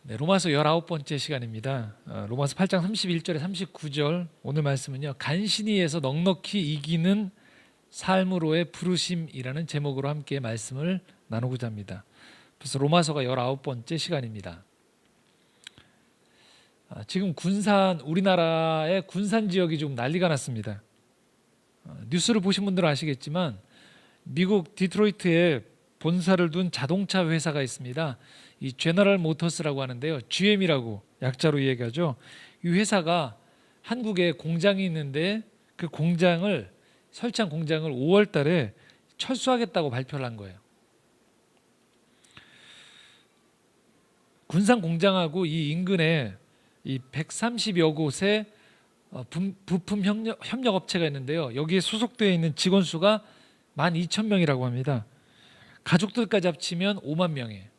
네, 로마서 19번째 시간입니다. 로마서 8장 31절에 39절 오늘 말씀은요. 간신히 해서 넉넉히 이기는 삶으로의 부르심이라는 제목으로 함께 말씀을 나누고자 합니다. 그래서 로마서가 19번째 시간입니다. 지금 우리나라의 군산 지역이 좀 난리가 났습니다. 뉴스를 보신 분들은 아시겠지만 미국 디트로이트에 본사를 둔 자동차 회사가 있습니다. 이 제너럴 모터스라고 하는데요. GM이라고 약자로 얘기하죠. 이 회사가 한국에 공장이 있는데 그 설치한 공장을 5월 달에 철수하겠다고 발표를 한 거예요. 군산 공장하고 이 인근에 이 130여 곳의 부품 협력업체가 있는데요. 여기에 소속되어 있는 직원 수가 12,000명이라고 합니다. 가족들까지 합치면 5만 명이에요.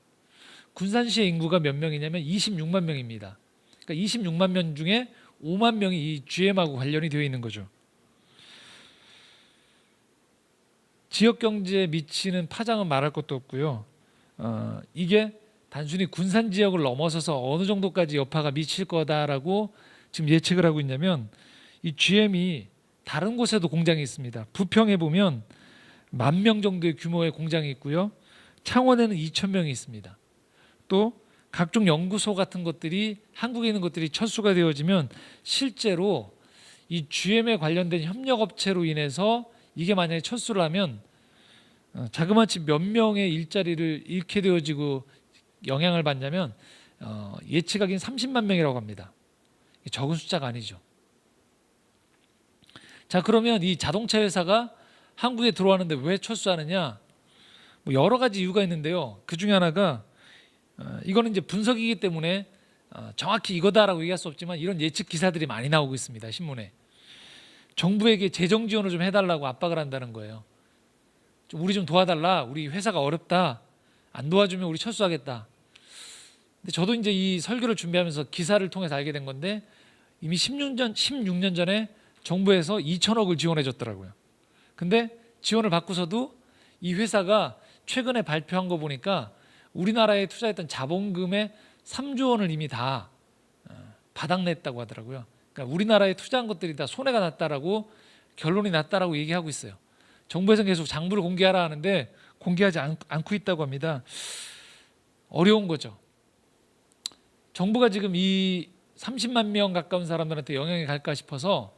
군산시의 인구가 몇 명이냐면 26만 명입니다. 그러니까 26만 명 중에 5만 명이 이 GM하고 관련이 되어 있는 거죠. 지역 경제에 미치는 파장은 말할 것도 없고요. 이게 단순히 군산 지역을 넘어서서 어느 정도까지 여파가 미칠 거다라고 지금 예측을 하고 있냐면 이 GM이 다른 곳에도 공장이 있습니다. 부평에 보면 10,000명 정도의 규모의 공장이 있고요. 창원에는 2,000명이 있습니다. 또 각종 연구소 같은 것들이 한국에 있는 것들이 철수가 되어지면 실제로 이 GM에 관련된 협력업체로 인해서 이게 만약에 철수를 하면 자그마치 몇 명의 일자리를 잃게 되어지고 영향을 받냐면 예측하기는 30만 명이라고 합니다. 적은 숫자가 아니죠. 자, 그러면 이 자동차 회사가 한국에 들어왔는데 왜 철수하느냐? 뭐 여러 가지 이유가 있는데요. 그 중에 하나가 이거는 이제 분석이기 때문에 정확히 이거다라고 얘기할 수 없지만 이런 예측 기사들이 많이 나오고 있습니다. 신문에. 정부에게 재정 지원을 좀 해달라고 압박을 한다는 거예요. 우리 좀 도와달라. 우리 회사가 어렵다. 안 도와주면 우리 철수하겠다. 근데 저도 이제 이 설교를 준비하면서 기사를 통해서 알게 된 건데 이미 16년 전에 정부에서 2천억을 지원해 줬더라고요. 근데 지원을 받고서도 이 회사가 최근에 발표한 거 보니까 우리나라에 투자했던 자본금의 3조 원을 이미 다 바닥냈다고 하더라고요. 그러니까 우리나라에 투자한 것들이 다 손해가 났다라고 결론이 났다라고 얘기하고 있어요. 정부에서는 계속 장부를 공개하라 하는데 공개하지 않고 있다고 합니다. 어려운 거죠. 정부가 지금 이 30만 명 가까운 사람들한테 영향이 갈까 싶어서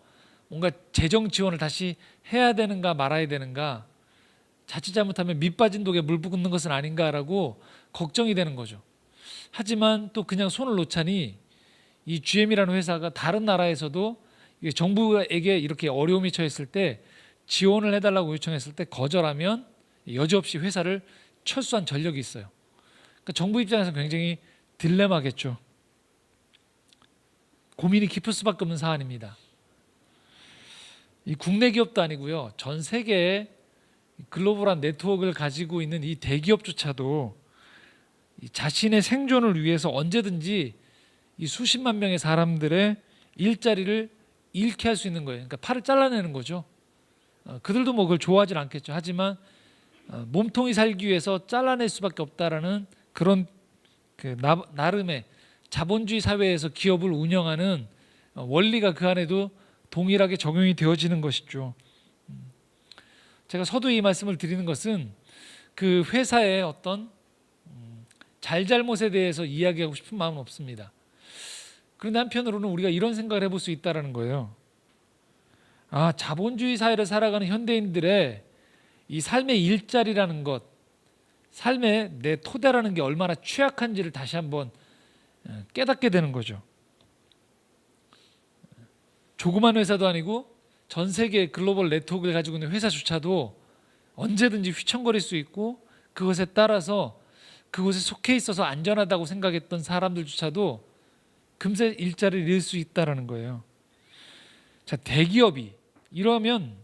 뭔가 재정 지원을 다시 해야 되는가 말아야 되는가, 자칫 잘못하면 밑빠진 독에 물 붓는 것은 아닌가라고 걱정이 되는 거죠. 하지만 또 그냥 손을 놓자니 이 GM이라는 회사가 다른 나라에서도 정부에게 이렇게 어려움이 처했을 때 지원을 해달라고 요청했을 때 거절하면 여지없이 회사를 철수한 전력이 있어요. 그러니까 정부 입장에서 굉장히 딜레마겠죠. 고민이 깊을 수밖에 없는 사안입니다. 이 국내 기업도 아니고요. 전 세계에 글로벌한 네트워크를 가지고 있는 이 대기업조차도 자신의 생존을 위해서 언제든지 이 수십만 명의 사람들의 일자리를 잃게 할 수 있는 거예요. 그러니까 팔을 잘라내는 거죠. 그들도 뭐 그걸 좋아하진 않겠죠. 하지만 몸통이 살기 위해서 잘라낼 수밖에 없다라는 그런 나름의 자본주의 사회에서 기업을 운영하는 원리가 그 안에도 동일하게 적용이 되어지는 것이죠. 제가 서두에 이 말씀을 드리는 것은 그 회사의 어떤 잘잘못에 대해서 이야기하고 싶은 마음은 없습니다. 그런데 한편으로는 우리가 이런 생각을 해볼 수 있다는 거예요. 자본주의 사회를 살아가는 현대인들의 이 삶의 일자리라는 것, 삶의 내 토대라는 게 얼마나 취약한지를 다시 한번 깨닫게 되는 거죠. 조그만 회사도 아니고 전 세계 글로벌 네트워크를 가지고 있는 회사조차도 언제든지 휘청거릴 수 있고 그것에 따라서 그곳에 속해 있어서 안전하다고 생각했던 사람들조차도 금세 일자리를 잃을 수 있다는 거예요. 자, 대기업이 이러면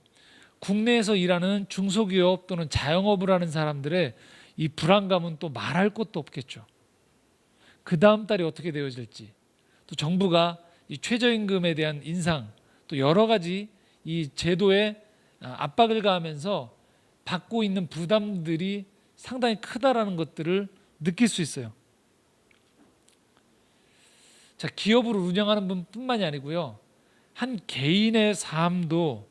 국내에서 일하는 중소기업 또는 자영업을 하는 사람들의 이 불안감은 또 말할 것도 없겠죠. 그 다음 달이 어떻게 되어질지, 또 정부가 이 최저임금에 대한 인상, 또 여러 가지 이 제도에 압박을 가하면서 받고 있는 부담들이 상당히 크다라는 것들을 느낄 수 있어요. 자, 기업을 운영하는 분뿐만이 아니고요, 한 개인의 삶도,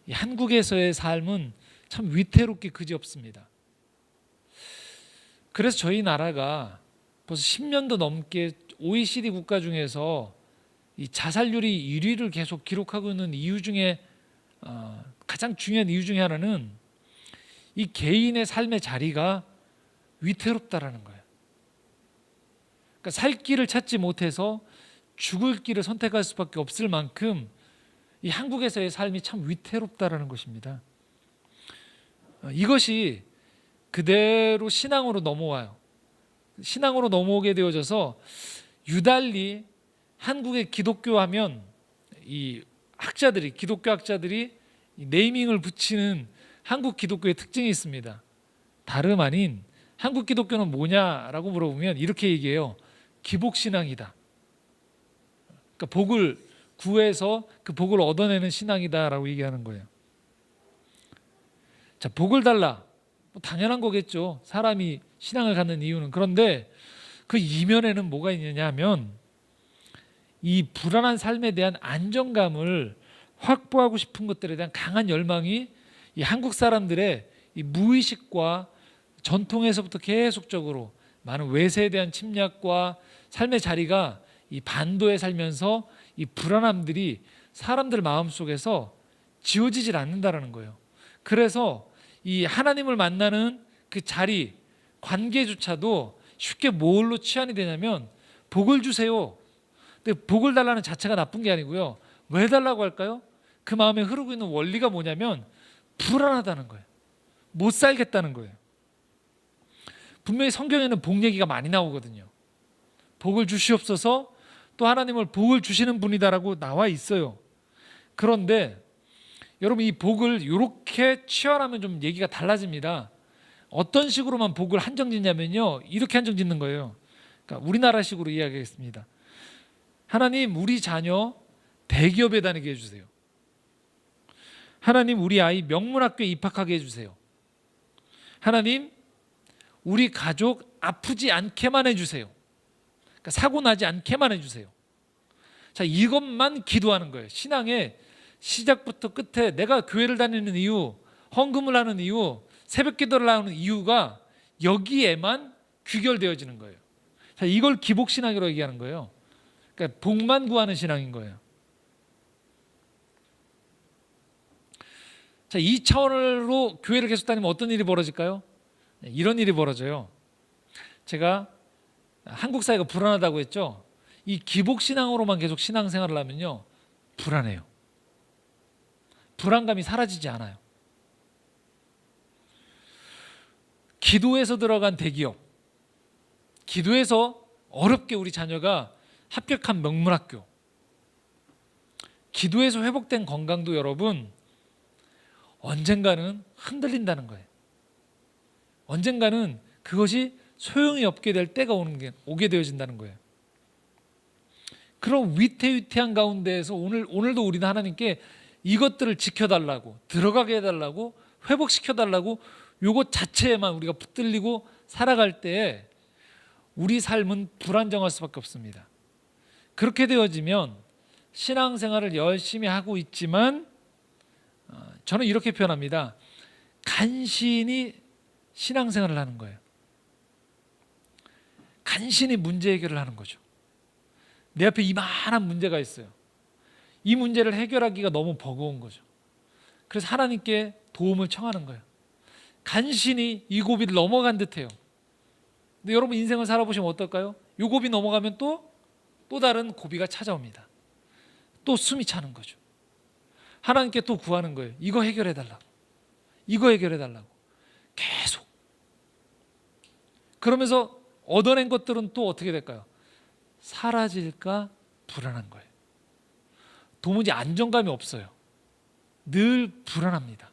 이 한국에서의 삶은 참 위태롭게 그지없습니다. 그래서 저희 나라가 벌써 10년도 넘게 OECD 국가 중에서 이 자살률이 1위를 계속 기록하고 있는 이유 중에 가장 중요한 이유 중에 하나는 이 개인의 삶의 자리가 위태롭다라는 거예요. 그러니까 살 길을 찾지 못해서 죽을 길을 선택할 수밖에 없을 만큼 이 한국에서의 삶이 참 위태롭다라는 것입니다. 이것이 그대로 신앙으로 넘어와요. 신앙으로 넘어오게 되어져서 유달리 한국의 기독교 하면 이 학자들이, 기독교 학자들이 네이밍을 붙이는 한국 기독교의 특징이 있습니다. 다름 아닌 한국 기독교는 뭐냐라고 물어보면 이렇게 얘기해요. 기복신앙이다. 그러니까 복을 구해서 그 복을 얻어내는 신앙이다라고 얘기하는 거예요. 자, 복을 달라. 뭐 당연한 거겠죠. 사람이 신앙을 갖는 이유는. 그런데 그 이면에는 뭐가 있느냐 하면 이 불안한 삶에 대한 안정감을 확보하고 싶은 것들에 대한 강한 열망이 이 한국 사람들의 이 무의식과 전통에서부터 계속적으로 많은 외세에 대한 침략과 삶의 자리가 이 반도에 살면서 이 불안함들이 사람들 마음속에서 지워지질 않는다라는 거예요. 그래서 이 하나님을 만나는 그 자리, 관계조차도 쉽게 뭘로 치환이 되냐면 복을 주세요. 근데 복을 달라는 자체가 나쁜 게 아니고요. 왜 달라고 할까요? 그 마음에 흐르고 있는 원리가 뭐냐면 불안하다는 거예요. 못 살겠다는 거예요. 분명히 성경에는 복 얘기가 많이 나오거든요. 복을 주시옵소서, 또 하나님을 복을 주시는 분이다라고 나와 있어요. 그런데 여러분, 이 복을 이렇게 치환하면 좀 얘기가 달라집니다. 어떤 식으로만 복을 한정짓냐면요, 이렇게 한정짓는 거예요. 그러니까 우리나라식으로 이야기하겠습니다. 하나님, 우리 자녀 대기업에 다니게 해주세요. 하나님, 우리 아이 명문학교에 입학하게 해주세요. 하나님, 우리 가족 아프지 않게만 해주세요. 그러니까 사고 나지 않게만 해주세요. 자, 이것만 기도하는 거예요. 신앙의 시작부터 끝에 내가 교회를 다니는 이유, 헌금을 하는 이유, 새벽 기도를 하는 이유가 여기에만 귀결되어지는 거예요. 자, 이걸 기복신앙이라고 얘기하는 거예요. 그러니까 복만 구하는 신앙인 거예요. 자, 이 차원으로 교회를 계속 다니면 어떤 일이 벌어질까요? 이런 일이 벌어져요. 제가 한국 사회가 불안하다고 했죠. 이 기복신앙으로만 계속 신앙생활을 하면요, 불안해요. 불안감이 사라지지 않아요. 기도에서 들어간 대기업, 기도에서 어렵게 우리 자녀가 합격한 명문학교, 기도에서 회복된 건강도 여러분 언젠가는 흔들린다는 거예요. 언젠가는 그것이 소용이 없게 될 때가 오게 되어진다는 거예요. 그런 위태위태한 가운데에서 오늘도 우리는 하나님께 이것들을 지켜달라고, 들어가게 해달라고, 회복시켜달라고 요것 자체에만 우리가 붙들리고 살아갈 때에 우리 삶은 불안정할 수밖에 없습니다. 그렇게 되어지면 신앙생활을 열심히 하고 있지만 저는 이렇게 표현합니다. 간신히 신앙생활을 하는 거예요. 간신히 문제 해결을 하는 거죠. 내 앞에 이만한 문제가 있어요. 이 문제를 해결하기가 너무 버거운 거죠. 그래서 하나님께 도움을 청하는 거예요. 간신히 이 고비를 넘어간 듯해요. 근데 여러분 인생을 살아보시면 어떨까요? 이 고비 넘어가면 또 다른 고비가 찾아옵니다. 또 숨이 차는 거죠. 하나님께 또 구하는 거예요. 이거 해결해달라고. 이거 해결해달라고. 계속. 그러면서 얻어낸 것들은 또 어떻게 될까요? 사라질까 불안한 거예요. 도무지 안정감이 없어요. 늘 불안합니다.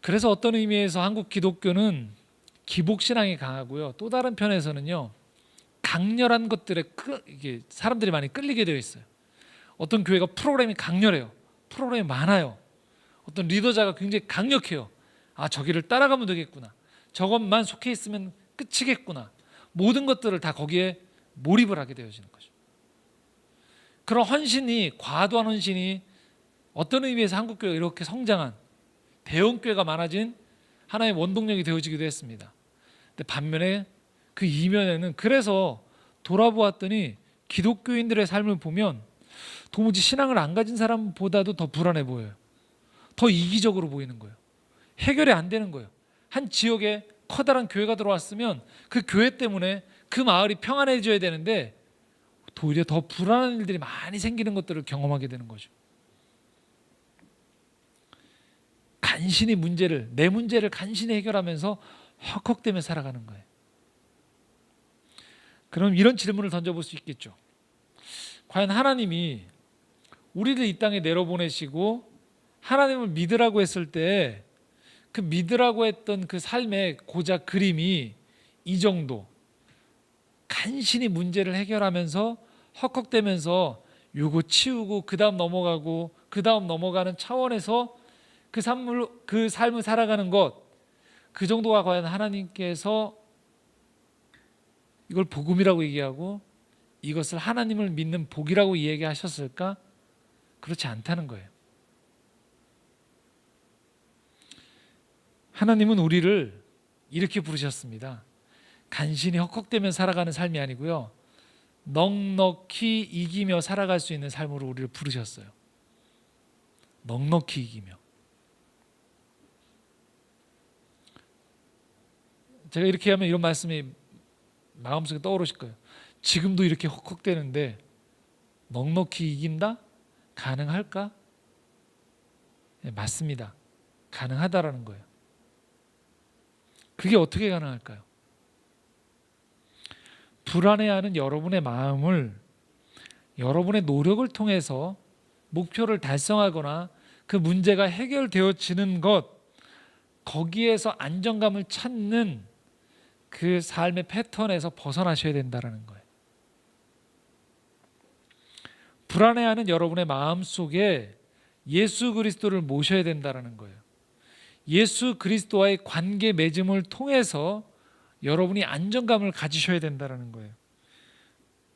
그래서 어떤 의미에서 한국 기독교는 기복신앙이 강하고요. 또 다른 편에서는요, 강렬한 것들에 이게 사람들이 많이 끌리게 되어 있어요. 어떤 교회가 프로그램이 강렬해요. 프로그램이 많아요. 어떤 리더자가 굉장히 강력해요. 아, 저기를 따라가면 되겠구나. 저것만 속해 있으면 끝이겠구나. 모든 것들을 다 거기에 몰입을 하게 되어지는 거죠. 그런 헌신이, 과도한 헌신이 어떤 의미에서 한국교회가 이렇게 성장한, 대형교회가 많아진 하나의 원동력이 되어지기도 했습니다. 근데 반면에 그 이면에는, 그래서 돌아보았더니 기독교인들의 삶을 보면 도무지 신앙을 안 가진 사람보다도 더 불안해 보여요. 더 이기적으로 보이는 거예요. 해결이 안 되는 거예요. 한 지역에 커다란 교회가 들어왔으면 그 교회 때문에 그 마을이 평안해져야 되는데 도리어 더 불안한 일들이 많이 생기는 것들을 경험하게 되는 거죠. 간신히 문제를, 내 문제를 간신히 해결하면서 헉헉대며 살아가는 거예요. 그럼 이런 질문을 던져볼 수 있겠죠. 과연 하나님이 우리를 이 땅에 내려보내시고 하나님을 믿으라고 했을 때 그 믿으라고 했던 그 삶의 고작 그림이 이 정도, 간신히 문제를 해결하면서 헉헉대면서 요거 치우고 그 다음 넘어가고 그 다음 넘어가는 차원에서 그 삶을 살아가는 것, 그 정도가 과연 하나님께서 이걸 복음이라고 얘기하고 이것을 하나님을 믿는 복이라고 얘기하셨을까? 그렇지 않다는 거예요. 하나님은 우리를 이렇게 부르셨습니다. 간신히 헉헉대며 살아가는 삶이 아니고요, 넉넉히 이기며 살아갈 수 있는 삶으로 우리를 부르셨어요. 넉넉히 이기며. 제가 이렇게 하면 이런 말씀이 마음속에 떠오르실 거예요. 지금도 이렇게 헉헉대는데 넉넉히 이긴다? 가능할까? 네, 맞습니다. 가능하다라는 거예요. 그게 어떻게 가능할까요? 불안해하는 여러분의 마음을 여러분의 노력을 통해서 목표를 달성하거나 그 문제가 해결되어지는 것, 거기에서 안정감을 찾는 그 삶의 패턴에서 벗어나셔야 된다는 거예요. 불안해하는 여러분의 마음 속에 예수 그리스도를 모셔야 된다는 거예요. 예수 그리스도와의 관계 맺음을 통해서 여러분이 안정감을 가지셔야 된다는 거예요.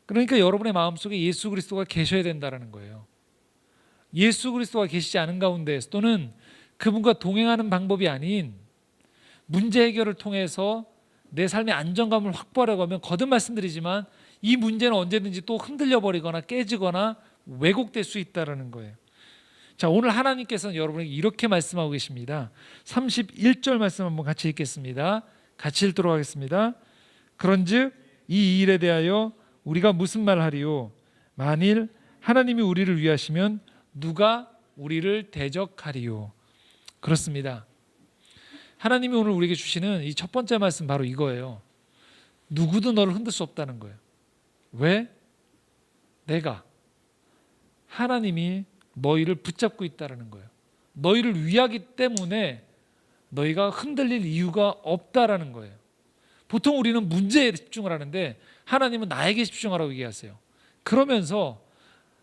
그러니까 여러분의 마음속에 예수 그리스도가 계셔야 된다는 거예요. 예수 그리스도가 계시지 않은 가운데 또는 그분과 동행하는 방법이 아닌 문제 해결을 통해서 내 삶의 안정감을 확보하려고 하면, 거듭 말씀드리지만 이 문제는 언제든지 또 흔들려 버리거나 깨지거나 왜곡될 수 있다는 거예요. 자, 오늘 하나님께서는 여러분에게 이렇게 말씀하고 계십니다. 31절 말씀 한번 같이 읽겠습니다. 같이 읽도록 하겠습니다. 그런즉 이 일에 대하여 우리가 무슨 말하리요? 만일 하나님이 우리를 위하시면 누가 우리를 대적하리요? 그렇습니다. 하나님이 오늘 우리에게 주시는 이 첫 번째 말씀 바로 이거예요. 누구도 너를 흔들 수 없다는 거예요. 왜? 내가, 하나님이 너희를 붙잡고 있다는 거예요. 너희를 위하기 때문에 너희가 흔들릴 이유가 없다라는 거예요. 보통 우리는 문제에 집중을 하는데 하나님은 나에게 집중하라고 얘기하세요. 그러면서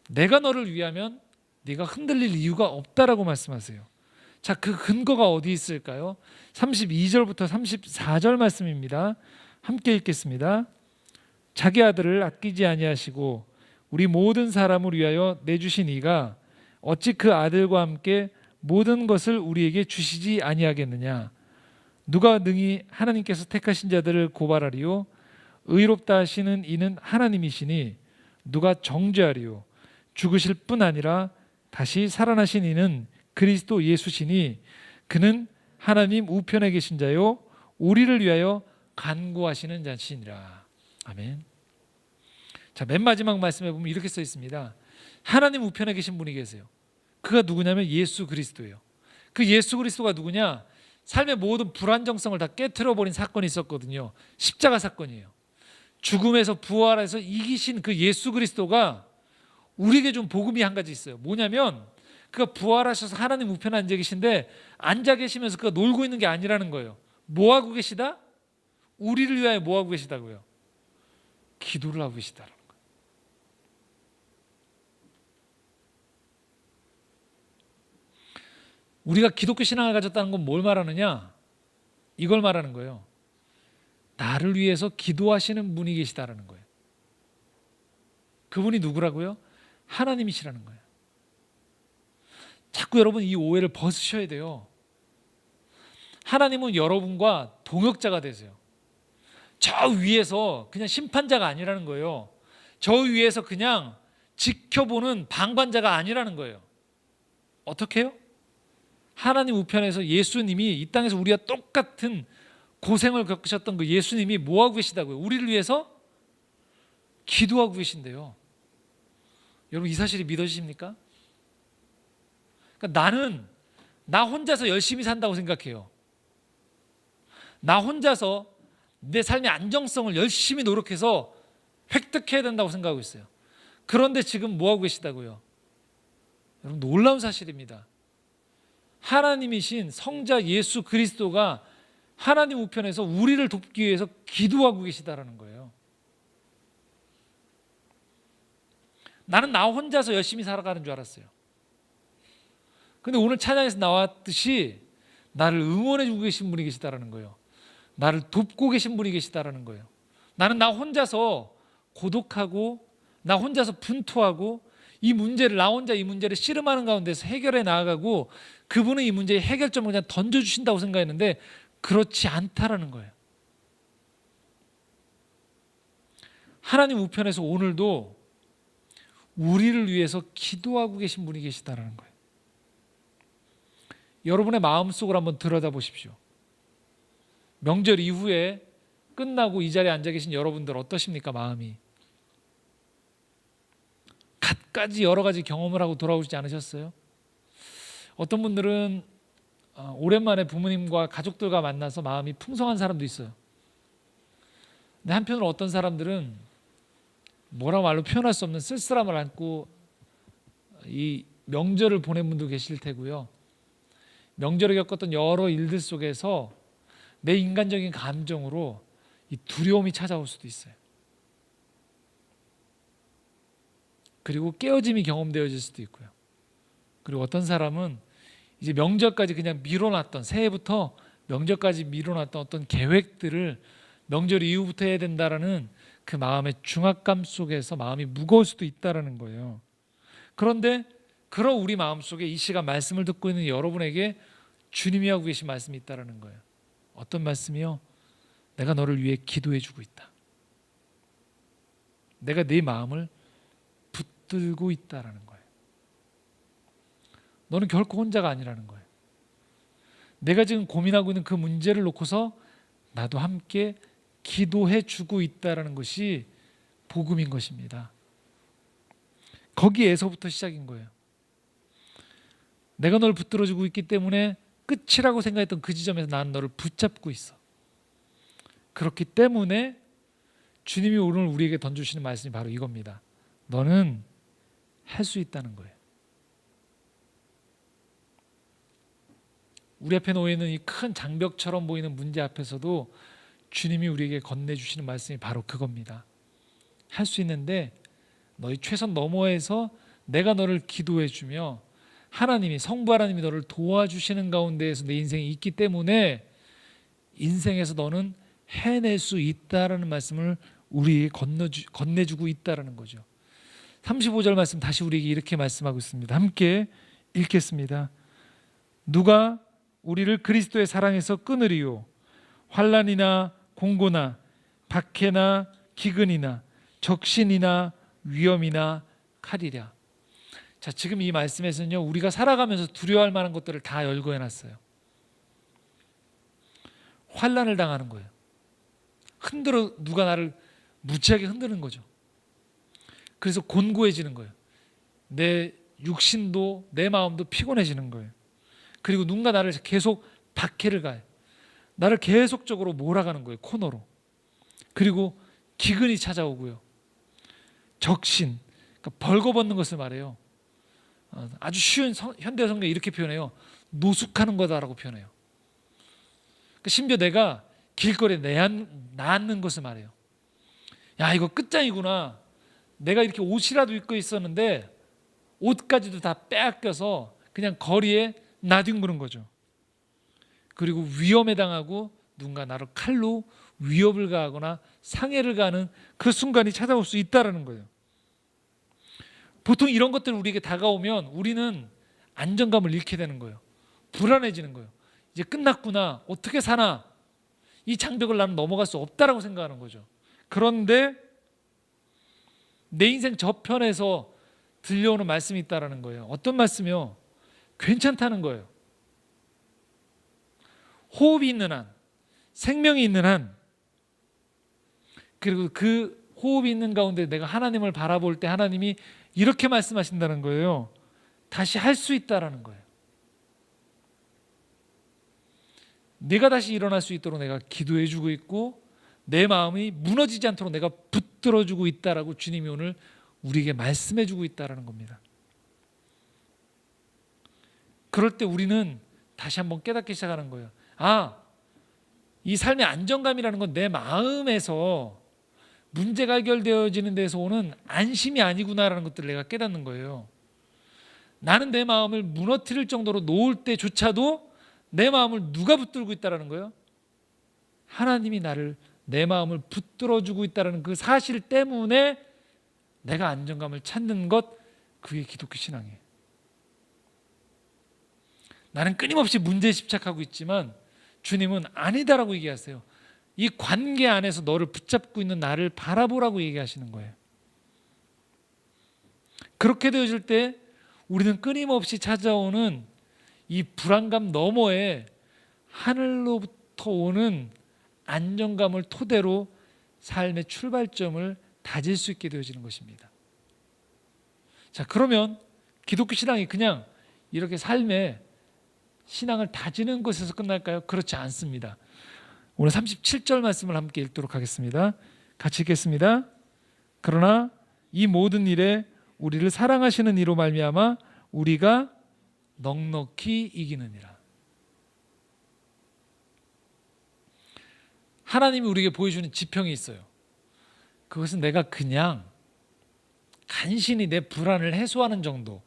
내가 너를 위하면 네가 흔들릴 이유가 없다라고 말씀하세요. 자, 그 근거가 어디 있을까요? 32절부터 34절 말씀입니다. 함께 읽겠습니다. 자기 아들을 아끼지 아니하시고 우리 모든 사람을 위하여 내주신 이가 어찌 그 아들과 함께 모든 것을 우리에게 주시지 아니하겠느냐? 누가 능히 하나님께서 택하신 자들을 고발하리요? 의롭다 하시는 이는 하나님이시니 누가 정죄하리요? 죽으실 뿐 아니라 다시 살아나신 이는 그리스도 예수시니 그는 하나님 우편에 계신 자요 우리를 위하여 간구하시는 자시니라. 아멘. 자, 맨 마지막 말씀에 보면 이렇게 써 있습니다. 하나님 우편에 계신 분이 계세요. 그가 누구냐면 예수 그리스도예요. 그 예수 그리스도가 누구냐? 삶의 모든 불안정성을 다 깨트려버린 사건이 있었거든요. 십자가 사건이에요. 죽음에서 부활해서 이기신 그 예수 그리스도가 우리에게 준 복음이 한 가지 있어요. 뭐냐면 그가 부활하셔서 하나님 우편에 앉아 계신데, 앉아 계시면서 그가 놀고 있는 게 아니라는 거예요. 뭐 하고 계시다? 우리를 위하여 뭐 하고 계시다고요? 기도를 하고 계시다라는 거예요. 우리가 기독교 신앙을 가졌다는 건 뭘 말하느냐? 이걸 말하는 거예요. 나를 위해서 기도하시는 분이 계시다라는 거예요. 그분이 누구라고요? 하나님이시라는 거예요. 자꾸 여러분 이 오해를 벗으셔야 돼요. 하나님은 여러분과 동역자가 되세요. 저 위에서 그냥 심판자가 아니라는 거예요. 저 위에서 그냥 지켜보는 방관자가 아니라는 거예요. 어떻게 해요? 하나님 우편에서 예수님이 이 땅에서 우리와 똑같은 고생을 겪으셨던 그 예수님이 뭐하고 계시다고요? 우리를 위해서 기도하고 계신데요. 여러분 이 사실이 믿어지십니까? 그러니까 나는 나 혼자서 열심히 산다고 생각해요. 나 혼자서 내 삶의 안정성을 열심히 노력해서 획득해야 된다고 생각하고 있어요. 그런데 지금 뭐하고 계시다고요? 여러분 놀라운 사실입니다. 하나님이신 성자 예수 그리스도가 하나님 우편에서 우리를 돕기 위해서 기도하고 계시다라는 거예요. 나는 나 혼자서 열심히 살아가는 줄 알았어요. 근데 오늘 찬양에서 나왔듯이 나를 응원해주고 계신 분이 계시다라는 거예요. 나를 돕고 계신 분이 계시다라는 거예요. 나는 나 혼자서 고독하고 나 혼자서 분투하고 나 혼자 이 문제를 씨름하는 가운데서 해결해 나아가고 그분은 이 문제의 해결점을 그냥 던져주신다고 생각했는데 그렇지 않다라는 거예요. 하나님 우편에서 오늘도 우리를 위해서 기도하고 계신 분이 계시다라는 거예요. 여러분의 마음속을 한번 들여다보십시오. 명절 이후에 끝나고 이 자리에 앉아 계신 여러분들 어떠십니까? 마음이 갖가지 여러 가지 경험을 하고 돌아오시지 않으셨어요? 어떤 분들은 오랜만에 부모님과 가족들과 만나서 마음이 풍성한 사람도 있어요. 근데 한편으로 어떤 사람들은 뭐라고 말로 표현할 수 없는 쓸쓸함을 안고 이 명절을 보낸 분도 계실 테고요. 명절에 겪었던 여러 일들 속에서 내 인간적인 감정으로 이 두려움이 찾아올 수도 있어요. 그리고 깨어짐이 경험되어질 수도 있고요. 그리고 어떤 사람은 이제 명절까지 그냥 미뤄놨던, 새해부터 명절까지 미뤄놨던 어떤 계획들을 명절 이후부터 해야 된다라는 그 마음의 중압감 속에서 마음이 무거울 수도 있다라는 거예요. 그런데 그런 우리 마음속에 이 시간 말씀을 듣고 있는 여러분에게 주님이 하고 계신 말씀이 있다라는 거예요. 어떤 말씀이요? 내가 너를 위해 기도해 주고 있다. 내가 네 마음을 붙들고 있다라는 거예요. 너는 결코 혼자가 아니라는 거예요. 내가 지금 고민하고 있는 그 문제를 놓고서 나도 함께 기도해 주고 있다라는 것이 복음인 것입니다. 거기에서부터 시작인 거예요. 내가 너를 붙들어 주고 있기 때문에 끝이라고 생각했던 그 지점에서 나는 너를 붙잡고 있어. 그렇기 때문에 주님이 오늘 우리에게 던져주시는 말씀이 바로 이겁니다. 너는 할 수 있다는 거예요. 우리 앞에 놓여 있는 이 큰 장벽처럼 보이는 문제 앞에서도 주님이 우리에게 건네주시는 말씀이 바로 그겁니다. 할 수 있는데 너희 최선 너머에서 내가 너를 기도해 주며 하나님이 성부 하나님이 너를 도와주시는 가운데에서 내 인생이 있기 때문에 인생에서 너는 해낼 수 있다라는 말씀을 우리에게 건네주고 있다라는 거죠. 35절 말씀 다시 우리에게 이렇게 말씀하고 있습니다. 함께 읽겠습니다. 누가 우리를 그리스도의 사랑에서 끊으리요? 환난이나 공고나 박해나 기근이나 적신이나 위험이나 칼이랴. 자, 지금 이 말씀에서는요, 우리가 살아가면서 두려워할 만한 것들을 다 열거해 놨어요. 환난을 당하는 거예요. 누가 나를 무지하게 흔드는 거죠. 그래서 곤고해지는 거예요. 내 육신도 내 마음도 피곤해지는 거예요. 그리고 누군가 나를 계속 박해를 가요. 나를 계속적으로 몰아가는 거예요. 코너로. 그리고 기근이 찾아오고요. 적신, 그러니까 벌거벗는 것을 말해요. 아주 쉬운 현대 성경에 이렇게 표현해요. 노숙하는 거다라고 표현해요. 그러니까 심지어 내가 길거리에 나앉는 것을 말해요. 야, 이거 끝장이구나. 내가 이렇게 옷이라도 입고 있었는데 옷까지도 다 빼앗겨서 그냥 거리에 나뒹구는 거죠. 그리고 위험에 당하고 누군가 나를 칼로 위협을 가하거나 상해를 가하는 그 순간이 찾아올 수 있다는 거예요. 보통 이런 것들이 우리에게 다가오면 우리는 안정감을 잃게 되는 거예요. 불안해지는 거예요. 이제 끝났구나. 어떻게 사나? 이 장벽을 나는 넘어갈 수 없다라고 생각하는 거죠. 그런데 내 인생 저편에서 들려오는 말씀이 있다라는 거예요. 어떤 말씀이요? 괜찮다는 거예요. 호흡이 있는 한, 생명이 있는 한, 그리고 그 호흡이 있는 가운데 내가 하나님을 바라볼 때 하나님이 이렇게 말씀하신다는 거예요. 다시 할 수 있다라는 거예요. 내가 다시 일어날 수 있도록 내가 기도해주고 있고 내 마음이 무너지지 않도록 내가 붙들어주고 있다라고 주님이 오늘 우리에게 말씀해주고 있다라는 겁니다. 그럴 때 우리는 다시 한번 깨닫기 시작하는 거예요. 아, 이 삶의 안정감이라는 건 내 마음에서 문제가 해결되어지는 데서 오는 안심이 아니구나라는 것들을 내가 깨닫는 거예요. 나는 내 마음을 무너뜨릴 정도로 놓을 때조차도 내 마음을 누가 붙들고 있다라는 거예요? 하나님이 내 마음을 붙들어주고 있다는 그 사실 때문에 내가 안정감을 찾는 것, 그게 기독교 신앙이에요. 나는 끊임없이 문제에 집착하고 있지만 주님은 아니다라고 얘기하세요. 이 관계 안에서 너를 붙잡고 있는 나를 바라보라고 얘기하시는 거예요. 그렇게 되어질 때 우리는 끊임없이 찾아오는 이 불안감 너머에 하늘로부터 오는 안정감을 토대로 삶의 출발점을 다질 수 있게 되어지는 것입니다. 자, 그러면 기독교 신앙이 그냥 이렇게 삶의 신앙을 다지는 것에서 끝날까요? 그렇지 않습니다. 오늘 37절 말씀을 함께 읽도록 하겠습니다. 같이 읽겠습니다. 그러나 이 모든 일에 우리를 사랑하시는 이로 말미암아 우리가 넉넉히 이기느니라. 하나님이 우리에게 보여주는 지평이 있어요. 그것은 내가 그냥 간신히 내 불안을 해소하는 정도,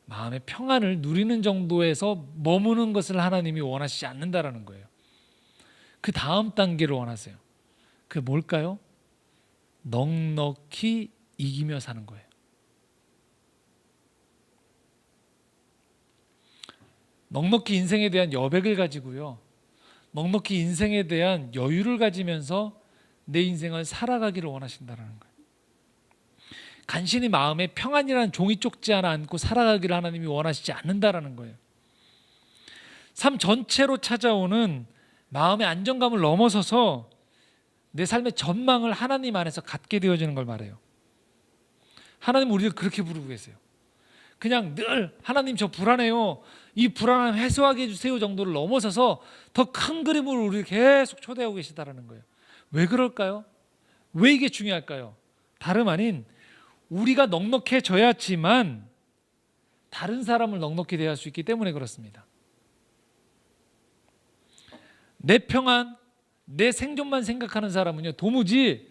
마음의 평안을 누리는 정도에서 머무는 것을 하나님이 원하시지 않는다라는 거예요. 그 다음 단계를 원하세요. 그게 뭘까요? 넉넉히 이기며 사는 거예요. 넉넉히 인생에 대한 여백을 가지고요, 넉넉히 인생에 대한 여유를 가지면서 내 인생을 살아가기를 원하신다는 거예요. 간신히 마음의 평안이라는 종이 쪽지 하나 안고 살아가기를 하나님이 원하시지 않는다라는 거예요. 삶 전체로 찾아오는 마음의 안정감을 넘어서서 내 삶의 전망을 하나님 안에서 갖게 되어지는 걸 말해요. 하나님 우리를 그렇게 부르고 계세요. 그냥 늘 하나님 저 불안해요, 이 불안함 해소하게 해주세요 정도를 넘어서서 더 큰 그림으로 우리를 계속 초대하고 계시다라는 거예요. 왜 그럴까요? 왜 이게 중요할까요? 다름 아닌 우리가 넉넉해져야지만 다른 사람을 넉넉히 대할 수 있기 때문에 그렇습니다. 내 평안, 내 생존만 생각하는 사람은요, 도무지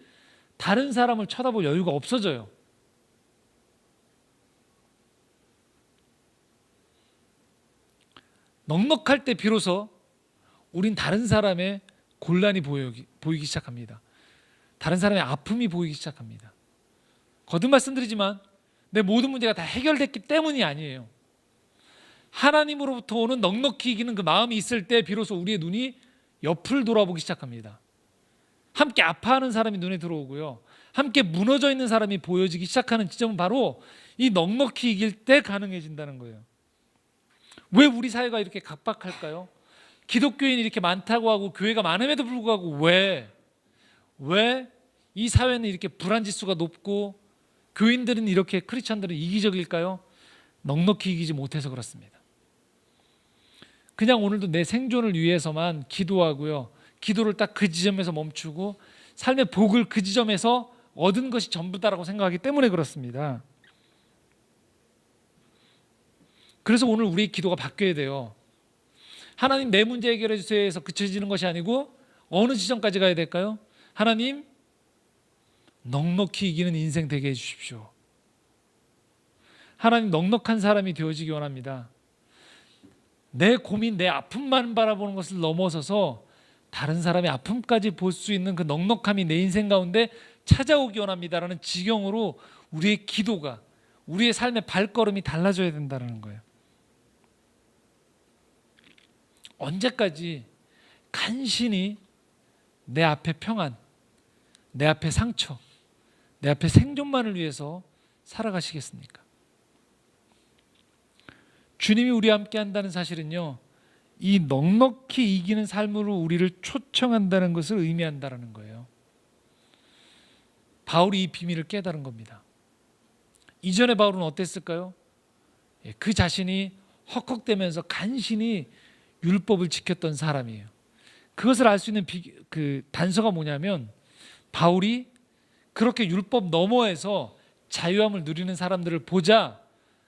다른 사람을 쳐다볼 여유가 없어져요. 넉넉할 때 비로소 우린 다른 사람의 곤란이 보이기 시작합니다. 다른 사람의 아픔이 보이기 시작합니다. 거듭 말씀드리지만 내 모든 문제가 다 해결됐기 때문이 아니에요. 하나님으로부터 오는 넉넉히 이기는 그 마음이 있을 때 비로소 우리의 눈이 옆을 돌아보기 시작합니다. 함께 아파하는 사람이 눈에 들어오고요, 함께 무너져 있는 사람이 보여지기 시작하는 지점은 바로 이 넉넉히 이길 때 가능해진다는 거예요. 왜 우리 사회가 이렇게 각박할까요? 기독교인이 이렇게 많다고 하고 교회가 많음에도 불구하고 왜 이 사회는 이렇게 불안 지수가 높고 교인들은 이렇게, 크리스찬들은 이기적일까요? 넉넉히 이기지 못해서 그렇습니다. 그냥 오늘도 내 생존을 위해서만 기도하고요, 기도를 딱 그 지점에서 멈추고 삶의 복을 그 지점에서 얻은 것이 전부다라고 생각하기 때문에 그렇습니다. 그래서 오늘 우리 기도가 바뀌어야 돼요. 하나님 내 문제 해결해 주세요 해서 그쳐지는 것이 아니고 어느 지점까지 가야 될까요? 하나님 넉넉히 이기는 인생 되게 해주십시오. 하나님 넉넉한 사람이 되어지기 원합니다. 내 고민, 내 아픔만 바라보는 것을 넘어서서 다른 사람의 아픔까지 볼 수 있는 그 넉넉함이 내 인생 가운데 찾아오기 원합니다라는 지경으로 우리의 기도가, 우리의 삶의 발걸음이 달라져야 된다는 거예요. 언제까지 간신히 내 앞에 평안, 내 앞에 상처, 내 앞에 생존만을 위해서 살아가시겠습니까? 주님이 우리와 함께 한다는 사실은요, 이 넉넉히 이기는 삶으로 우리를 초청한다는 것을 의미한다는 거예요. 바울이 이 비밀을 깨달은 겁니다. 이전에 바울은 어땠을까요? 그 자신이 헉헉대면서 간신히 율법을 지켰던 사람이에요. 그것을 알 수 있는 그 단서가 뭐냐면, 바울이 그렇게 율법 너머에서 자유함을 누리는 사람들을 보자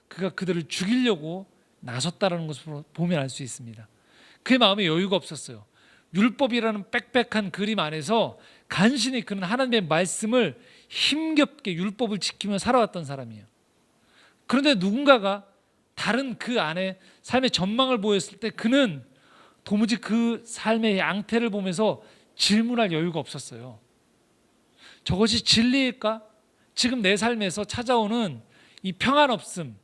그가 그들을 죽이려고 나섰다는 것을 보면 알 수 있습니다. 그의 마음에 여유가 없었어요. 율법이라는 빽빽한 그림 안에서 간신히 그는 하나님의 말씀을 힘겹게 율법을 지키며 살아왔던 사람이에요. 그런데 누군가가 다른 그 안에 삶의 전망을 보였을 때 그는 도무지 그 삶의 양태를 보면서 질문할 여유가 없었어요. 저것이 진리일까? 지금 내 삶에서 찾아오는 이 평안없음,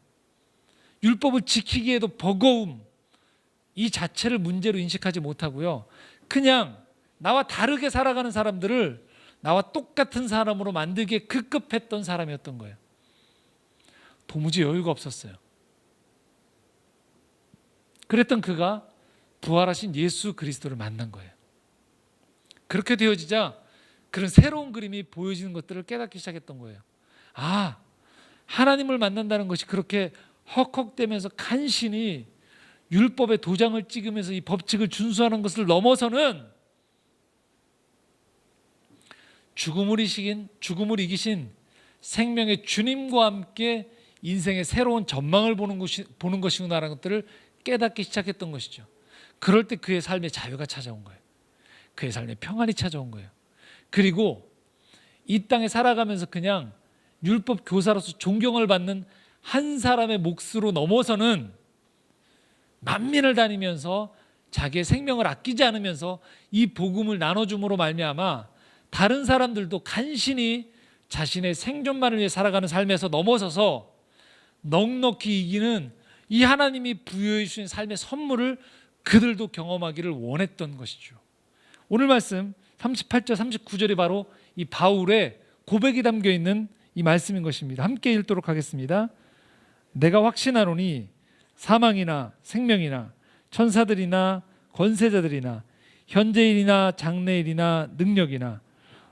율법을 지키기에도 버거움, 이 자체를 문제로 인식하지 못하고요, 그냥 나와 다르게 살아가는 사람들을 나와 똑같은 사람으로 만들기에 급급했던 사람이었던 거예요. 도무지 여유가 없었어요. 그랬던 그가 부활하신 예수 그리스도를 만난 거예요. 그렇게 되어지자 그런 새로운 그림이 보여지는 것들을 깨닫기 시작했던 거예요. 아, 하나님을 만난다는 것이 그렇게 헉헉대면서 간신히 율법의 도장을 찍으면서 이 법칙을 준수하는 것을 넘어서는 죽음을 이기신 생명의 주님과 함께 인생의 새로운 전망을 보는 것이구나라는 것들을 깨닫기 시작했던 것이죠. 그럴 때 그의 삶의 자유가 찾아온 거예요. 그의 삶의 평안이 찾아온 거예요. 그리고 이 땅에 살아가면서 그냥 율법 교사로서 존경을 받는 한 사람의 몫으로 넘어서는 만민을 다니면서 자기의 생명을 아끼지 않으면서 이 복음을 나눠줌으로 말미암아 다른 사람들도 간신히 자신의 생존만을 위해 살아가는 삶에서 넘어서서 넉넉히 이기는 이 하나님이 부여해 주신 삶의 선물을 그들도 경험하기를 원했던 것이죠. 오늘 말씀 38절 39절이 바로 이 바울의 고백이 담겨 있는 이 말씀인 것입니다. 함께 읽도록 하겠습니다. 내가 확신하노니 사망이나 생명이나 천사들이나 권세자들이나 현재일이나 장래일이나 능력이나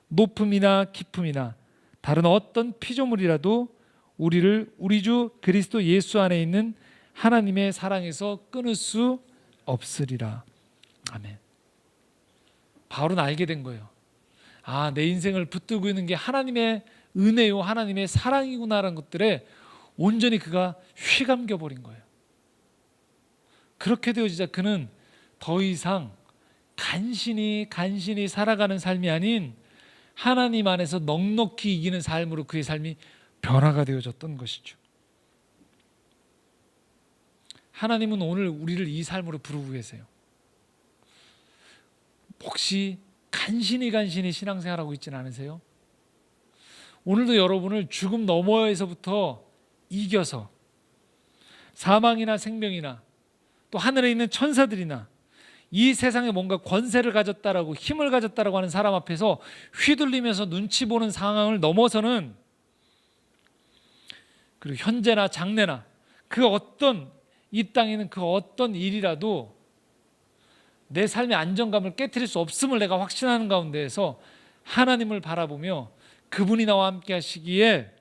높음이나 깊음이나 다른 어떤 피조물이라도 우리를 우리 주 그리스도 예수 안에 있는 하나님의 사랑에서 끊을 수 없으리라. 아멘. 바울은 알게 된 거예요. 아, 내 인생을 붙들고 있는 게 하나님의 은혜요, 하나님의 사랑이구나라는 것들에 온전히 그가 휘감겨 버린 거예요. 그렇게 되어지자 그는 더 이상 간신히 살아가는 삶이 아닌 하나님 안에서 넉넉히 이기는 삶으로 그의 삶이 변화가 되어졌던 것이죠. 하나님은 오늘 우리를 이 삶으로 부르고 계세요. 혹시 간신히 신앙생활하고 있지는 않으세요? 오늘도 여러분을 죽음 너머에서부터 이겨서 사망이나 생명이나 또 하늘에 있는 천사들이나 이 세상에 뭔가 권세를 가졌다라고 힘을 가졌다라고 하는 사람 앞에서 휘둘리면서 눈치 보는 상황을 넘어서는, 그리고 현재나 장래나 그 어떤 이 땅에는 그 어떤 일이라도 내 삶의 안정감을 깨트릴 수 없음을 내가 확신하는 가운데에서 하나님을 바라보며 그분이 나와 함께 하시기에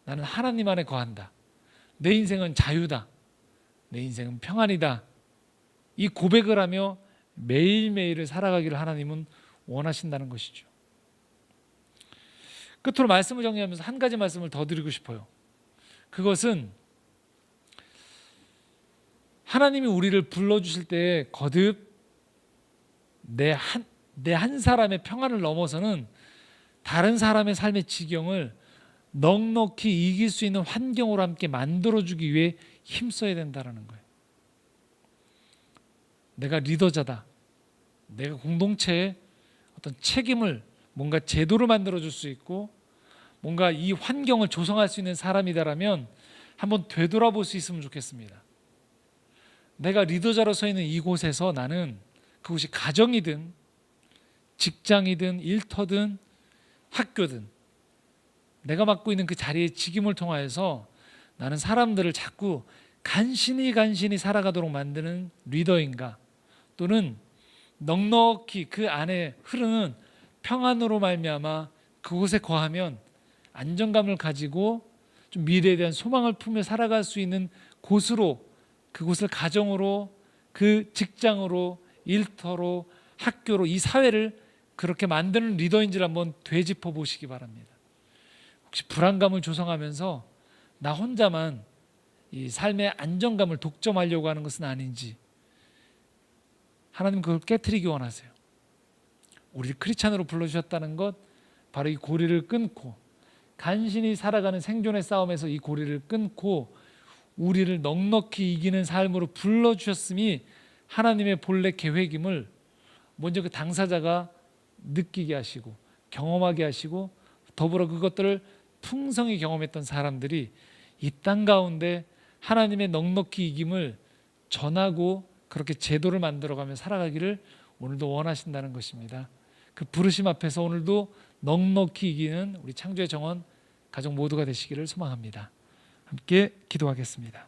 나는 하나님 안에 거한다. 내 인생은 자유다. 내 인생은 평안이다. 이 고백을 하며 매일매일을 살아가기를 하나님은 원하신다는 것이죠. 끝으로 말씀을 정리하면서 한 가지 말씀을 더 드리고 싶어요. 그것은 하나님이 우리를 불러주실 때 거듭 내 한 사람의 평안을 넘어서는 다른 사람의 삶의 지경을 넉넉히 이길 수 있는 환경으로 함께 만들어주기 위해 힘써야 된다는 거예요. 내가 리더자다. 내가 공동체에 어떤 책임을 뭔가 제도를 만들어줄 수 있고 뭔가 이 환경을 조성할 수 있는 사람이다라면 한번 되돌아볼 수 있으면 좋겠습니다. 내가 리더자로 서 있는 이곳에서 나는 그곳이 가정이든 직장이든 일터든 학교든 내가 맡고 있는 그 자리의 직임을 통하여서 나는 사람들을 자꾸 간신히 살아가도록 만드는 리더인가, 또는 넉넉히 그 안에 흐르는 평안으로 말미암아 그곳에 거하면 안정감을 가지고 좀 미래에 대한 소망을 품며 살아갈 수 있는 곳으로, 그곳을 가정으로, 그 직장으로, 일터로, 학교로, 이 사회를 그렇게 만드는 리더인지를 한번 되짚어 보시기 바랍니다. 혹시 불안감을 조성하면서 나 혼자만 이 삶의 안정감을 독점하려고 하는 것은 아닌지, 하나님 그걸 깨트리기 원하세요. 우리를 크리스찬으로 불러주셨다는 것, 바로 이 고리를 끊고 간신히 살아가는 생존의 싸움에서 이 고리를 끊고 우리를 넉넉히 이기는 삶으로 불러주셨음이 하나님의 본래 계획임을 먼저 그 당사자가 느끼게 하시고 경험하게 하시고, 더불어 그것들을 풍성히 경험했던 사람들이 이 땅 가운데 하나님의 넉넉히 이김을 전하고 그렇게 제도를 만들어가며 살아가기를 오늘도 원하신다는 것입니다. 그 부르심 앞에서 오늘도 넉넉히 이기는 우리 창조의 정원 가족 모두가 되시기를 소망합니다. 함께 기도하겠습니다.